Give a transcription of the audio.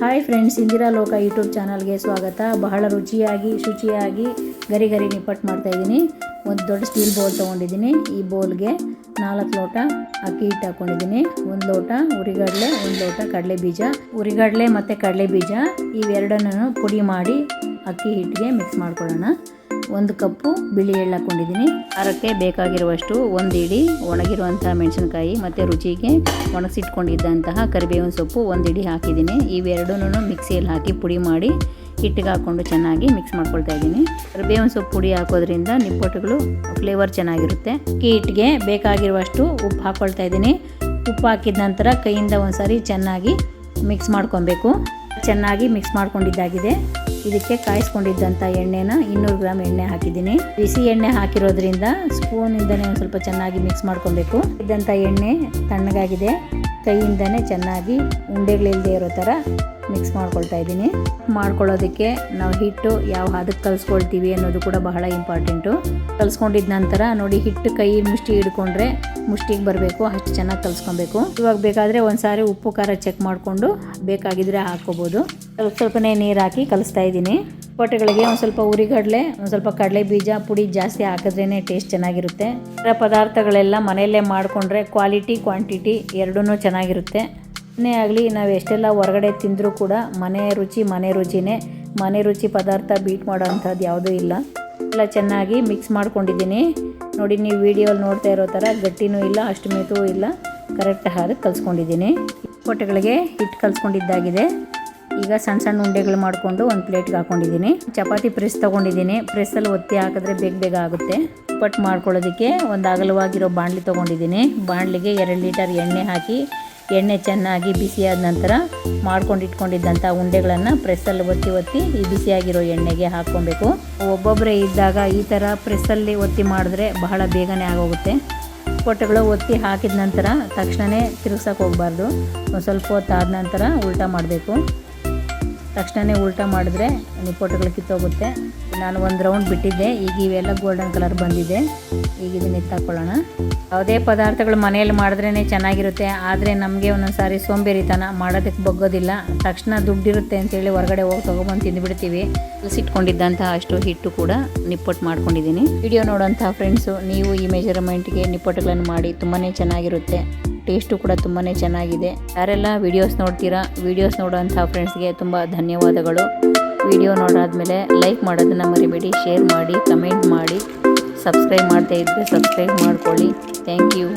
Hi friends, Indira ಲೋಕ YouTube ಚಾನಲ್ಗೆ ಸ್ವಾಗತ. ಬಹಳ ರುಚಿಯಾಗಿ ಶುಚಿಯಾಗಿ ಗರಿ ಗರಿ ನಿಪ್ಪಟ್ಟು ಮಾಡ್ತಾಯಿದ್ದೀನಿ. ಒಂದು ದೊಡ್ಡ ಸ್ಟೀಲ್ ಬೌಲ್ ತೊಗೊಂಡಿದ್ದೀನಿ. ಈ ಬೌಲ್ಗೆ 4 ಲೋಟ ಅಕ್ಕಿ ಹಿಟ್ಟು ಹಾಕ್ಕೊಂಡಿದ್ದೀನಿ. 1 ಲೋಟ ಉರಿಗಡಲೆ, 1 ಲೋಟ ಕಡಲೆ ಬೀಜ. ಉರಿಗಡಲೆ ಮತ್ತು ಕಡಲೆ ಬೀಜ ಇವೆರಡನ್ನೂ ಪುಡಿ ಮಾಡಿ ಅಕ್ಕಿ ಹಿಟ್ಟಿಗೆ ಮಿಕ್ಸ್ ಮಾಡ್ಕೊಳ್ಳೋಣ. 1 ಕಪ್ಪು ಬಿಳಿ ಎಳ್ಳು ಹಾಕ್ಕೊಂಡಿದ್ದೀನಿ. ಖಾರಕ್ಕೆ ಬೇಕಾಗಿರುವಷ್ಟು 1 ಇಡಿ ಒಣಗಿರುವಂತಹ ಮೆಣಸಿನಕಾಯಿ ಮತ್ತು ರುಚಿಗೆ ಒಣಗಿಸಿಟ್ಕೊಂಡಿದ್ದಂತಹ ಕರಿಬೇವಿನ ಸೊಪ್ಪು 1 ಇಡಿ ಹಾಕಿದ್ದೀನಿ. ಇವೆರಡನ್ನೂ ಮಿಕ್ಸಿಯಲ್ಲಿ ಹಾಕಿ ಪುಡಿ ಮಾಡಿ ಹಿಟ್ಟಿಗೆ ಹಾಕ್ಕೊಂಡು ಚೆನ್ನಾಗಿ ಮಿಕ್ಸ್ ಮಾಡ್ಕೊಳ್ತಾ ಇದ್ದೀನಿ. ಕರಿಬೇವಿನ ಸೊಪ್ಪು ಪುಡಿ ಹಾಕೋದ್ರಿಂದ ನಿಪ್ಪಟ್ಟುಗಳು ಫ್ಲೇವರ್ ಚೆನ್ನಾಗಿರುತ್ತೆ. ಅಕ್ಕಿ ಹಿಟ್ಟಿಗೆ ಬೇಕಾಗಿರುವಷ್ಟು ಉಪ್ಪು ಹಾಕ್ಕೊಳ್ತಾ ಇದ್ದೀನಿ. ಉಪ್ಪು ಹಾಕಿದ ನಂತರ ಕೈಯಿಂದ ಒಂದ್ಸರಿ ಚೆನ್ನಾಗಿ ಮಿಕ್ಸ್ ಮಾಡ್ಕೊಬೇಕು. ಚೆನ್ನಾಗಿ ಮಿಕ್ಸ್ ಮಾಡ್ಕೊಂಡಿದ್ದಾಗಿದೆ. ಇದಕ್ಕೆ ಕಾಯಿಸ್ಕೊಂಡಿದ್ದಂಥ ಎಣ್ಣೆನ 200 ಗ್ರಾಮ್ ಎಣ್ಣೆ ಹಾಕಿದ್ದೀನಿ. ಬಿಸಿ ಎಣ್ಣೆ ಹಾಕಿರೋದ್ರಿಂದ ಸ್ಪೂನಿಂದನೇ ಒಂದು ಸ್ವಲ್ಪ ಚೆನ್ನಾಗಿ ಮಿಕ್ಸ್ ಮಾಡ್ಕೊಬೇಕು. ಇದ್ದಂಥ ಎಣ್ಣೆ ತಣ್ಣಗಾಗಿದೆ. ಕೈಯಿಂದನೇ ಚೆನ್ನಾಗಿ ಉಂಡೆಗಳಿಲ್ಲದೆ ಇರೋ ಥರ ಮಿಕ್ಸ್ ಮಾಡ್ಕೊಳ್ತಾ ಇದ್ದೀನಿ. ಮಾಡ್ಕೊಳ್ಳೋದಕ್ಕೆ ನಾವು ಹಿಟ್ಟು ಯಾವ ಹದಕ್ಕೆ ಕಲಿಸ್ಕೊಳ್ತೀವಿ ಅನ್ನೋದು ಕೂಡ ಬಹಳ ಇಂಪಾರ್ಟೆಂಟು. ಕಲಿಸ್ಕೊಂಡಿದ ನಂತರ ನೋಡಿ, ಹಿಟ್ಟು ಕೈ ಮುಷ್ಟಿ ಹಿಡ್ಕೊಂಡ್ರೆ ಮುಷ್ಟಿಗೆ ಬರಬೇಕು, ಅಷ್ಟು ಚೆನ್ನಾಗಿ ಕಲಿಸ್ಕೊಬೇಕು. ಇವಾಗ ಬೇಕಾದರೆ ಒಂದ್ಸಾರಿ ಉಪ್ಪು ಖಾರ ಚೆಕ್ ಮಾಡಿಕೊಂಡು ಬೇಕಾಗಿದ್ರೆ ಹಾಕ್ಕೋಬೋದು. ಸ್ವಲ್ಪನೇ ನೀರು ಹಾಕಿ ಕಲಿಸ್ತಾ ಇದ್ದೀನಿ. ನಿಪ್ಪಟ್ಟುಗಳಿಗೆ ಒಂದು ಸ್ವಲ್ಪ ಉರಿಗಡಲೆ, ಒಂದು ಸ್ವಲ್ಪ ಕಡಲೆ ಬೀಜ ಪುಡಿ ಜಾಸ್ತಿ ಹಾಕಿದ್ರೇ ಟೇಸ್ಟ್ ಚೆನ್ನಾಗಿರುತ್ತೆ. ಈ ಪದಾರ್ಥಗಳೆಲ್ಲ ಮನೆಯಲ್ಲೇ ಮಾಡಿಕೊಂಡ್ರೆ ಕ್ವಾಲಿಟಿ ಕ್ವಾಂಟಿಟಿ ಎರಡೂ ಚೆನ್ನಾಗಿರುತ್ತೆ. ಏನೇ ಆಗಲಿ, ನಾವು ಎಷ್ಟೆಲ್ಲ ಹೊರಗಡೆ ತಿಂದರೂ ಕೂಡ ಮನೆ ರುಚಿನೇ. ಮನೆ ರುಚಿ ಪದಾರ್ಥ ಬೀಟ್ ಮಾಡೋ ಅಂಥದ್ದು ಯಾವುದೂ ಇಲ್ಲ. ಎಲ್ಲ ಚೆನ್ನಾಗಿ ಮಿಕ್ಸ್ ಮಾಡ್ಕೊಂಡಿದ್ದೀನಿ. ನೋಡಿ, ನೀವು ವಿಡಿಯೋಲ್ಲಿ ನೋಡ್ತಾ ಇರೋ ಥರ ಗಟ್ಟಿನೂ ಇಲ್ಲ, ಅಷ್ಟು ಮೆತ್ತಗೂ ಇಲ್ಲ, ಕರೆಕ್ಟ್ ಹಾಗೆ ಕಲಿಸ್ಕೊಂಡಿದ್ದೀನಿ. ನಿಪ್ಪಟ್ಟುಗಳಿಗೆ ಹಿಟ್ಟು ಕಲಿಸ್ಕೊಂಡಿದ್ದಾಗಿದೆ. ಈಗ ಸಣ್ಣ ಸಣ್ಣ ಉಂಡೆಗಳು ಮಾಡಿಕೊಂಡು ಒಂದು ಪ್ಲೇಟ್ಗೆ ಹಾಕ್ಕೊಂಡಿದ್ದೀನಿ. ಚಪಾತಿ ಪ್ರೆಸ್ ತೊಗೊಂಡಿದ್ದೀನಿ. ಪ್ರೆಸ್ಸಲ್ಲಿ ಒತ್ತಿ ಹಾಕಿದ್ರೆ ಬೇಗ ಆಗುತ್ತೆ. ನಿಪ್ಪಟ್ಟು ಮಾಡ್ಕೊಳ್ಳೋದಕ್ಕೆ ಒಂದು ಅಗಲವಾಗಿರೋ ಬಾಣಲಿ ತೊಗೊಂಡಿದ್ದೀನಿ. ಬಾಣಲಿಗೆ 2 ಲೀಟರ್ ಎಣ್ಣೆ ಹಾಕಿ, ಎಣ್ಣೆ ಚೆನ್ನಾಗಿ ಬಿಸಿಯಾದ ನಂತರ ಮಾಡ್ಕೊಂಡಿಟ್ಕೊಂಡಿದ್ದಂಥ ಉಂಡೆಗಳನ್ನು ಪ್ರೆಸ್ಸಲ್ಲಿ ಒತ್ತಿ ಈ ಬಿಸಿಯಾಗಿರೋ ಎಣ್ಣೆಗೆ ಹಾಕ್ಕೊಬೇಕು. ಒಬ್ಬೊಬ್ಬರೇ ಇದ್ದಾಗ ಈ ಥರ ಪ್ರೆಸ್ಸಲ್ಲಿ ಒತ್ತಿ ಮಾಡಿದ್ರೆ ಬಹಳ ಬೇಗನೆ ಆಗೋಗುತ್ತೆ. ನಿಪ್ಪಟ್ಟುಗಳು ಒತ್ತಿ ಹಾಕಿದ ನಂತರ ತಕ್ಷಣವೇ ತಿರುಗ್ಸೋಕೆ ಹೋಗಬಾರ್ದು. ಒಂದು ಸ್ವಲ್ಪ ಹೊತ್ತು ಆದ ನಂತರ ಉಲ್ಟಾ ಮಾಡಬೇಕು. ತಕ್ಷಣವೇ ಉಲ್ಟಾ ಮಾಡಿದ್ರೆ ನಿಪ್ಪಟ್ಟುಗಳು ಕಿತ್ತೋಗುತ್ತೆ. ನಾನು 1 ರೌಂಡ್ ಬಿಟ್ಟಿದ್ದೆ. ಈಗ ಇವೆಲ್ಲ ಗೋಲ್ಡನ್ ಕಲರ್ ಬಂದಿದೆ. ಈಗ ಇದನ್ನ ಎತ್ತಾಕೊಳ್ಳೋಣ. ಯಾವುದೇ ಪದಾರ್ಥಗಳು ಮನೆಯಲ್ಲಿ ಮಾಡಿದ್ರೇ ಚೆನ್ನಾಗಿರುತ್ತೆ. ಆದರೆ ನಮಗೆ ಒಂದೊಂದು ಸಾರಿ ಸೋಂಬೇರಿತನ, ಮಾಡೋದಕ್ಕೆ ಬಗ್ಗೋದಿಲ್ಲ. ತಕ್ಷಣ ದುಡ್ಡಿರುತ್ತೆ ಅಂತೇಳಿ ಹೊರಗಡೆ ಹೋಗಿ ತೊಗೊಬಂದು ತಿಂದುಬಿಡ್ತೀವಿ. ಕಲಿಸಿಟ್ಕೊಂಡಿದ್ದಂತಹ ಅಷ್ಟು ಹಿಟ್ಟು ಕೂಡ ನಿಪ್ಪಟ್ಟು ಮಾಡ್ಕೊಂಡಿದ್ದೀನಿ. ವಿಡಿಯೋ ನೋಡೋಂಥ ಫ್ರೆಂಡ್ಸು, ನೀವು ಈ ಮೆಜರ್ಮೆಂಟ್ಗೆ ನಿಪ್ಪಟ್ಟುಗಳನ್ನು ಮಾಡಿ ತುಂಬಾ ಚೆನ್ನಾಗಿರುತ್ತೆ. ಟೇಸ್ಟು ಕೂಡ ತುಂಬಾ ಚೆನ್ನಾಗಿದೆ. ಯಾರೆಲ್ಲ ವೀಡಿಯೋಸ್ ನೋಡ್ತೀರಾ, ವೀಡಿಯೋಸ್ ನೋಡೋಂಥ ಫ್ರೆಂಡ್ಸ್ಗೆ ತುಂಬ ಧನ್ಯವಾದಗಳು. ವಿಡಿಯೋ ನೋಡಾದ್ಮೇಲೆ ಲೈಕ್ ಮಾಡೋದನ್ನು ಮರಿಬೇಡಿ, ಶೇರ್ ಮಾಡಿ, ಕಮೆಂಟ್ ಮಾಡಿ, ಸಬ್ಸ್ಕ್ರೈಬ್ ಮಾಡ್ತಾ ಇದ್ದರೆ ಸಬ್ಸ್ಕ್ರೈಬ್ ಮಾಡ್ಕೊಳ್ಳಿ. Thank you.